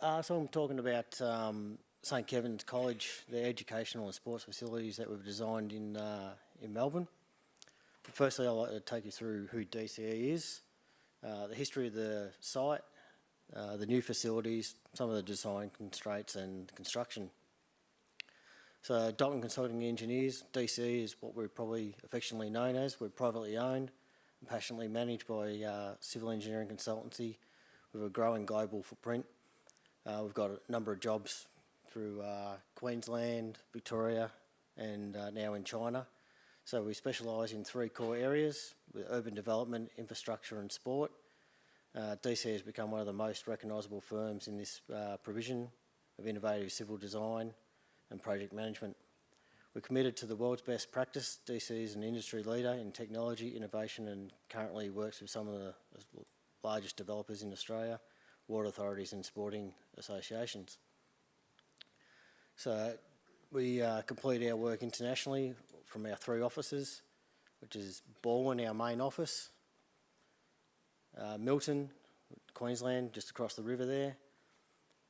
So I'm talking about St Kevin's College, the educational and sports facilities that we've designed in Melbourne. Firstly, I'd like to take you through who DCE is, the history of the site, the new facilities, some of the design constraints and construction. So Dalton Consulting Engineers, DCE is what we're probably affectionately known as. We're privately owned and passionately managed by civil engineering consultancy with a growing global footprint. We've got a number of jobs through Queensland, Victoria and now in China. So we specialise in 3 core areas with urban development, infrastructure and sport. DCE has become one of the most recognisable firms in this provision of innovative civil design and project management. We're committed to the world's best practice. DCE is an industry leader in technology, innovation and currently works with some of the largest developers in Australia, water authorities and sporting associations. So we complete our work internationally from our 3 offices, which is Baldwin, our main office, Milton, Queensland, just across the river there,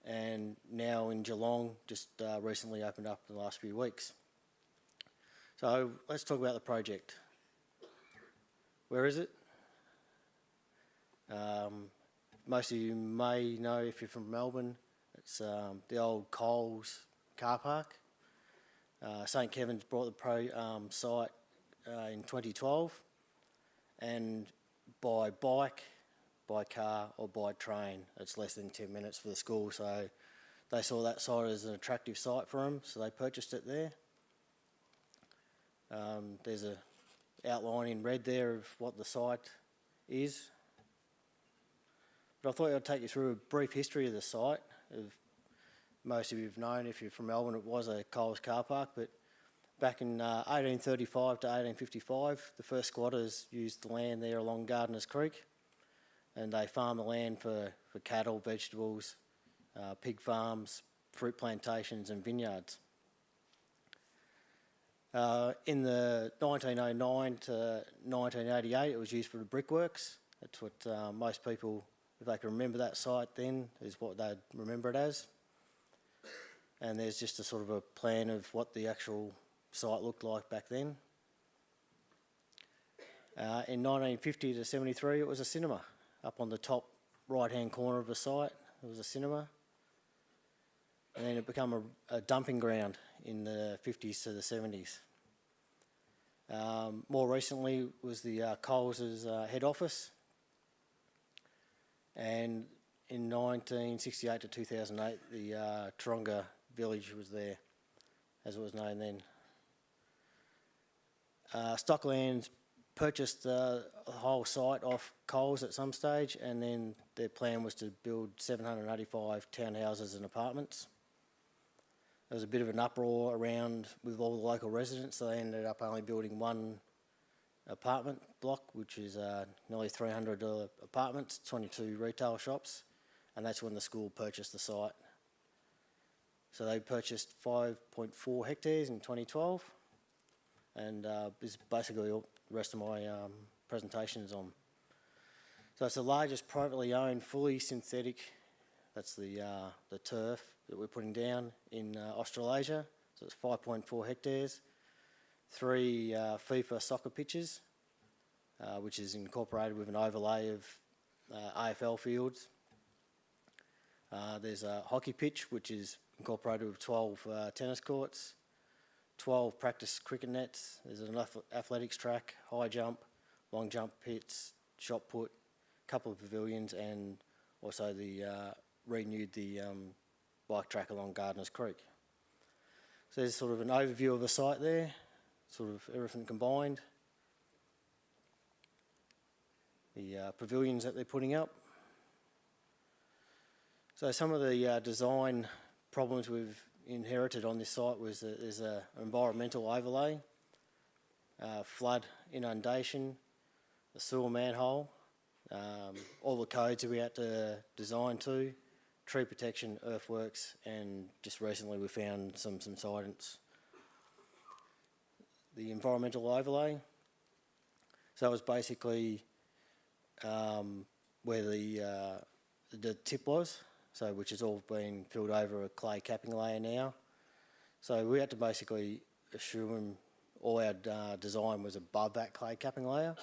and now in Geelong, just recently opened up in the last few weeks. So let's talk about the project. Where is it? Most of you may know if you're from Melbourne, it's the old Coles car park. St Kevin's bought the site in 2012, and by bike, by car or by train, it's less than 10 minutes for the school, so they saw that site as an attractive site for them, so they purchased it there. There's an outline in red there of what the site is. But I thought I'd take you through a brief history of the site. Most of you have known, if you're from Melbourne, it was a Coles car park, but back in 1835 to 1855, the first squatters used the land there along Gardiner's Creek, and they farmed the land for cattle, vegetables, pig farms, fruit plantations and vineyards. In the 1909 to 1988, it was used for the brickworks. That's what most people, if they can remember that site then, is what they'd remember it as. And there's just a sort of a plan of what the actual site looked like back then. In 1950 to 73, it was a cinema. Up on the top right-hand corner of the site, there was a cinema. And then it became a dumping ground in the 50s to the 70s. More recently was the Coles' head office. And in 1968 to 2008, the Taronga village was there, as it was known then. Stocklands purchased the whole site off Coles at some stage, and then their plan was to build 785 townhouses and apartments. There was a bit of an uproar around with all the local residents, so they ended up only building 1 apartment block, which is nearly 300 apartments, 22 retail shops, and that's when the school purchased the site. So they purchased 5.4 hectares in 2012, and this is basically all the rest of my presentation is on. So it's the largest privately owned, fully synthetic, that's the turf that we're putting down in Australasia. So it's 5.4 hectares, 3 FIFA soccer pitches, which is incorporated with an overlay of AFL fields. There's a hockey pitch, which is incorporated with 12 tennis courts, 12 practice cricket nets. There's an athletics track, high jump, long jump pits, shot put, a couple of pavilions, and also renewed the bike track along Gardiner's Creek. So there's sort of an overview of the site there, sort of everything combined. The pavilions that they're putting up. So some of the design problems we've inherited on this site was that there's an environmental overlay, flood inundation, a sewer manhole, all the codes that we had to design to, tree protection, earthworks, and just recently we found some subsidence. The environmental overlay, so it was basically where the tip was, so which has all been filled over a clay capping layer now. So we had to basically assume all our design was above that clay capping layer.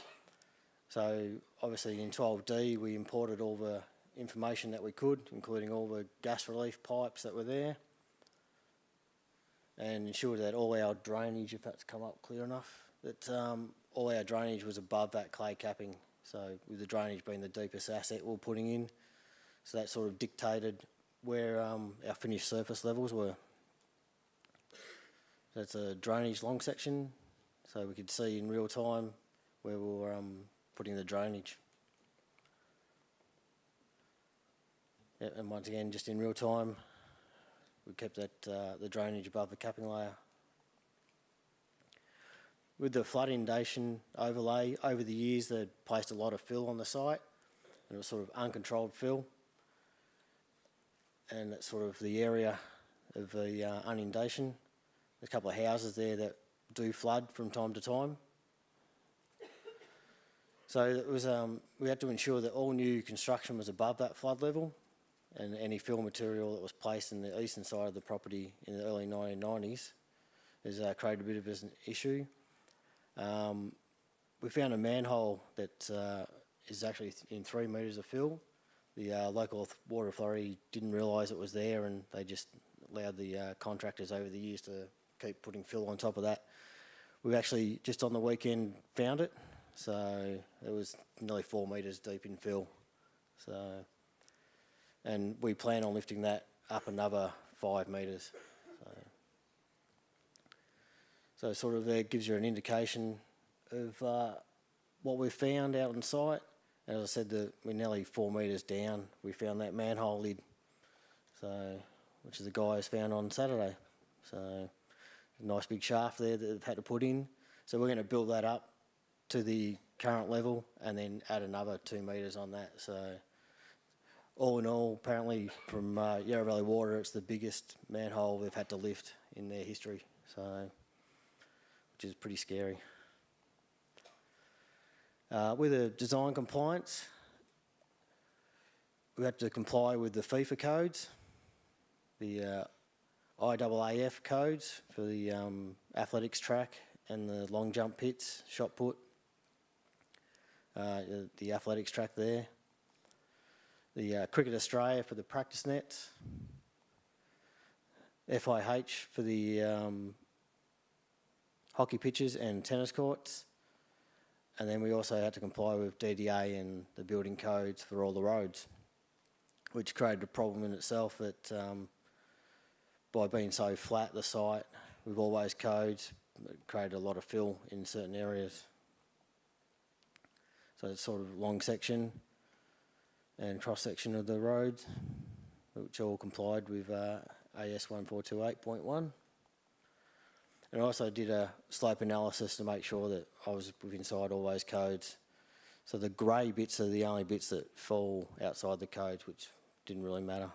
So obviously in 12D we imported all the information that we could, including all the gas relief pipes that were there, and ensured that all our drainage, if that's come up clear enough, that all our drainage was above that clay capping. So with the drainage being the deepest asset we're putting in, so that sort of dictated where our finished surface levels were. That's a drainage long section, so we could see in real time where we were putting the drainage. Yeah, and once again, just in real time, we kept that the drainage above the capping layer. With the flood inundation overlay, over the years they'd placed a lot of fill on the site, and it was sort of uncontrolled fill, and that's sort of the area of the inundation. There's a couple of houses there that do flood from time to time. So it was, we had to ensure that all new construction was above that flood level, and any fill material that was placed in the eastern side of the property in the early 1990s has created a bit of an issue. We found a manhole that is actually in 3 metres of fill. The local water authority didn't realise it was there, and they just allowed the contractors over the years to keep putting fill on top of that. We actually, just on the weekend, found it. So it was nearly 4 metres deep in fill. So, and we plan on lifting that up another 5 metres. So sort of there gives you an indication of what we found out on site. And as I said, we're nearly 4 metres down. We found that manhole lid, so which the guys found on Saturday. So a nice big shaft there that they've had to put in. So we're going to build that up to the current level and then add another 2 metres on that. So all in all, apparently from Yarra Valley Water, it's the biggest manhole they've had to lift in their history. So, which is pretty scary. With the design compliance, we had to comply with the FIFA codes, the IAAF codes for the athletics track and the long jump pits, shot put, the athletics track there, the Cricket Australia for the practice nets, FIH for the hockey pitches and tennis courts, and then we also had to comply with DDA and the building codes for all the roads, which created a problem in itself that by being so flat, the site, with all those codes, it created a lot of fill in certain areas. So it's sort of long section and cross section of the roads, which all complied with AS 1428.1. And I also did a slope analysis to make sure that I was inside all those codes. So the grey bits are the only bits that fall outside the codes, which didn't really matter.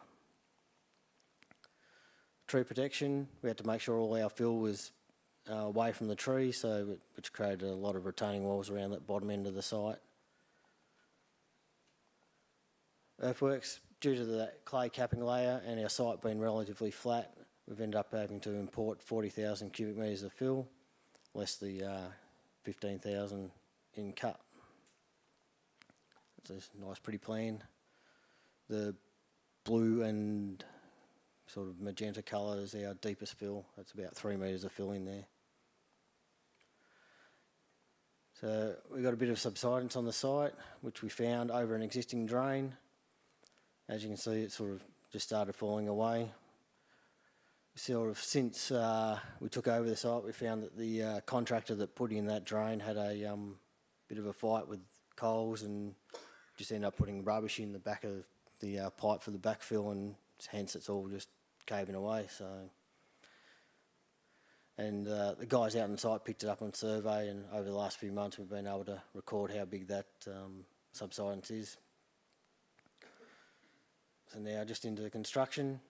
Tree protection, we had to make sure all our fill was away from the tree, which created a lot of retaining walls around that bottom end of the site. Earthworks, due to that clay capping layer and our site being relatively flat, we've ended up having to import 40,000 cubic metres of fill, less the 15,000 in cut. It's a nice pretty plan. The blue and sort of magenta colour is our deepest fill. That's about 3 metres of fill in there. So we got a bit of subsidence on the site, which we found over an existing drain. As you can see, it sort of just started falling away. Sort of since we took over the site, we found that the contractor that put in that drain had a bit of a fight with Coles and just ended up putting rubbish in the back of the pipe for the backfill, and hence it's all just caving away. So, and the guys out on site picked it up on survey, and over the last few months we've been able to record how big that subsidence is. So now just into the construction.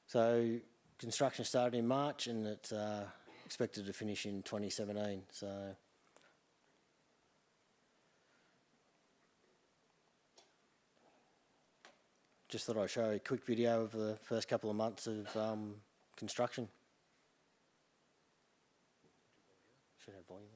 So construction started in March and it's expected to finish in 2017. So just thought I'd show a quick video of the first couple of months of construction. Should have volume.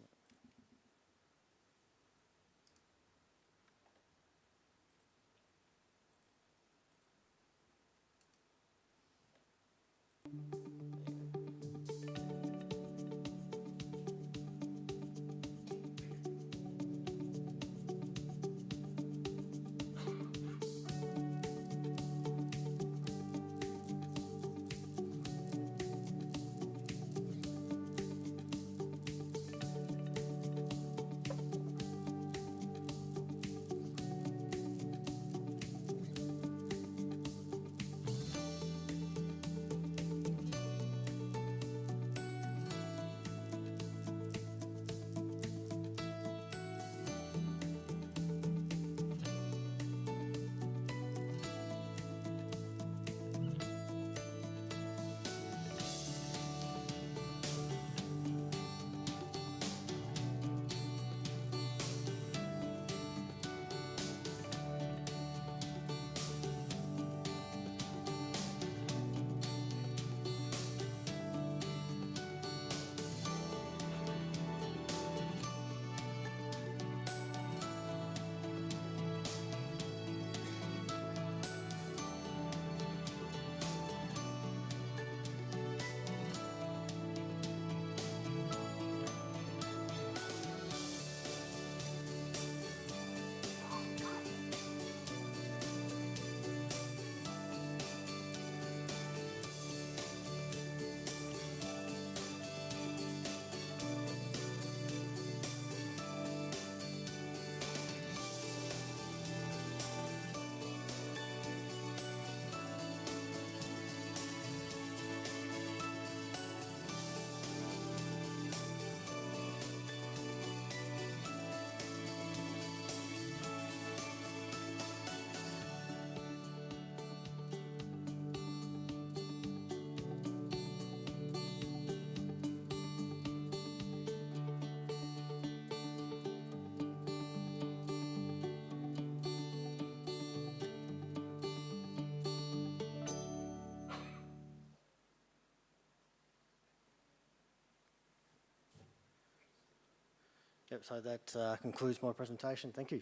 Yep, so that concludes my presentation. Thank you.